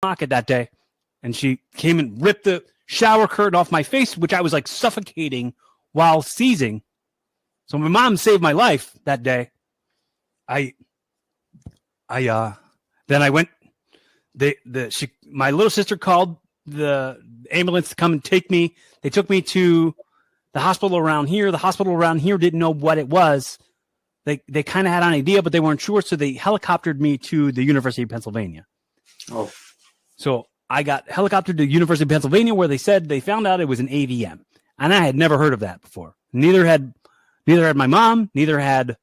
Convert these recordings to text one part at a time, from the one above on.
pocket that day, and she came and ripped the shower curtain off my face, which I was like suffocating while seizing. So my mom saved my life that day. Then I went. My little sister called the ambulance to come and take me. They took me to the hospital around here. The hospital around here didn't know what it was. They kind of had an idea, but they weren't sure. So they helicoptered me to the University of Pennsylvania. Oh, so I got helicoptered to the University of Pennsylvania, where they said they found out it was an AVM, and I had never heard of that before. Neither had my mom. Neither had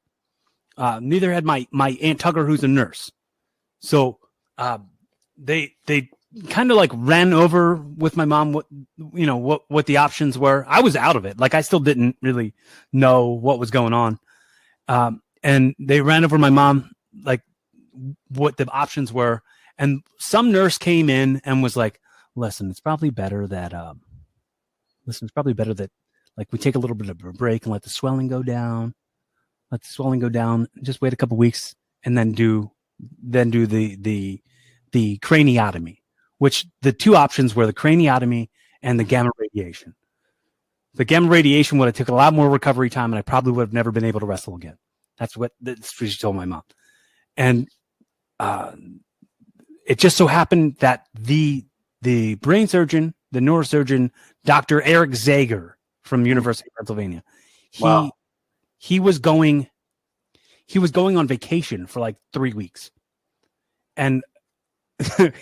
my Aunt Tugger, who's a nurse. So they kind of like ran over with my mom what the options were. I was out of it. Like, I still didn't really know what was going on. And they ran over my mom, like, what the options were. And some nurse came in and was like, listen, it's probably better that like we take a little bit of a break and let the swelling go down. Just wait a couple weeks and then do the craniotomy, which the two options were the craniotomy and the gamma radiation. The gamma radiation would have took a lot more recovery time, and I probably would have never been able to wrestle again. That's what she told my mom. And it just so happened that the brain surgeon, the neurosurgeon, Dr. Eric Zager from University of Pennsylvania, he was going on vacation for like 3 weeks. And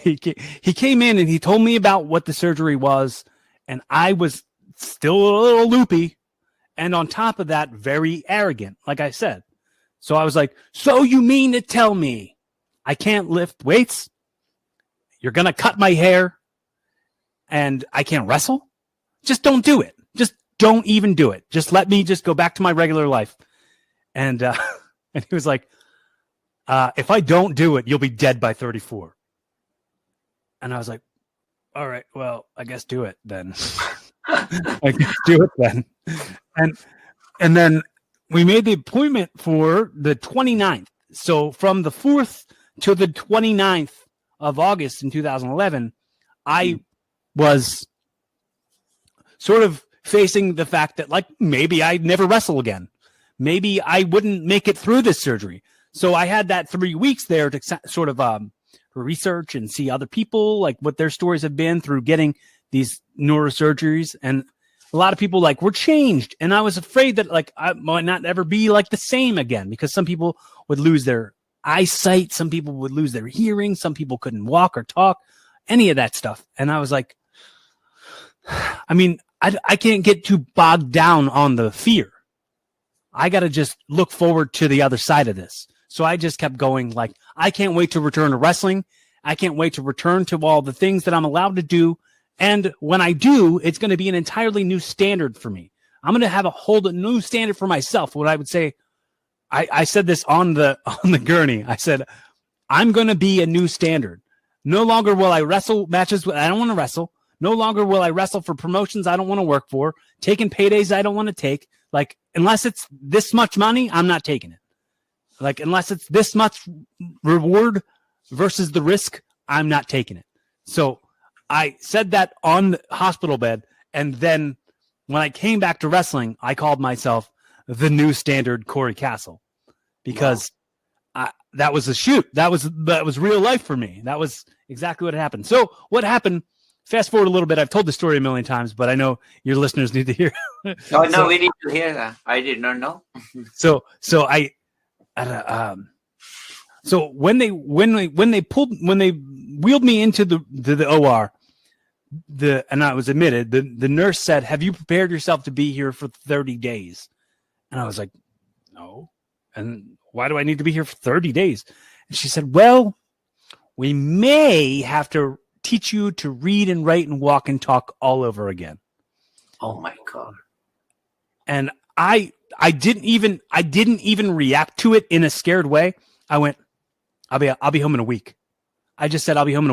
he came in and he told me about what the surgery was, and I was still a little loopy, and on top of that, very arrogant, like I said. So I was like, so you mean to tell me I can't lift weights? You're going to cut my hair and I can't wrestle? Just don't do it. Just don't even do it. Just let me just go back to my regular life. And and he was like, if I don't do it, you'll be dead by 34. And I was like, all right, well, I guess do it then. I guess do it then. And then we made the appointment for the 29th. So from the 4th to the 29th of August in 2011, I was sort of facing the fact that, like, maybe I'd never wrestle again. Maybe I wouldn't make it through this surgery. So I had that 3 weeks there to sort of research and see other people, like what their stories have been through getting these neurosurgeries. And a lot of people like were changed. And I was afraid that like I might not ever be like the same again, because some people would lose their eyesight. Some people would lose their hearing. Some people couldn't walk or talk, any of that stuff. And I was like, I mean, I can't get too bogged down on the fear. I got to just look forward to the other side of this. So I just kept going, like, I can't wait to return to wrestling. I can't wait to return to all the things that I'm allowed to do. And when I do, it's going to be an entirely new standard for me. I'm going to have a new standard for myself. What I would say, I said this on the gurney. I said, I'm going to be a new standard. No longer will I wrestle matches I don't want to wrestle. No longer will I wrestle for promotions I don't want to work for, taking paydays I don't want to take. Like, unless it's this much money, I'm not taking it. Like, unless it's this much reward versus the risk, I'm not taking it. So I said that on the hospital bed. And then when I came back to wrestling, I called myself the new standard Corey Castle, because that was a shoot. That was real life for me. That was exactly what happened. So what happened, fast forward a little bit. I've told the story a million times, but I know your listeners need to hear. No, we need to hear that. I did not know. So when they wheeled me into the OR, and I was admitted, the nurse said, "Have you prepared yourself to be here for 30 days?" And I was like, "No." And why do I need to be here for 30 days? And she said, "Well, we may have to teach you to read and write and walk and talk all over again." Oh my God. And I didn't even react to it in a scared way. I went, I'll be home in a week. I just said, I'll be home in a week.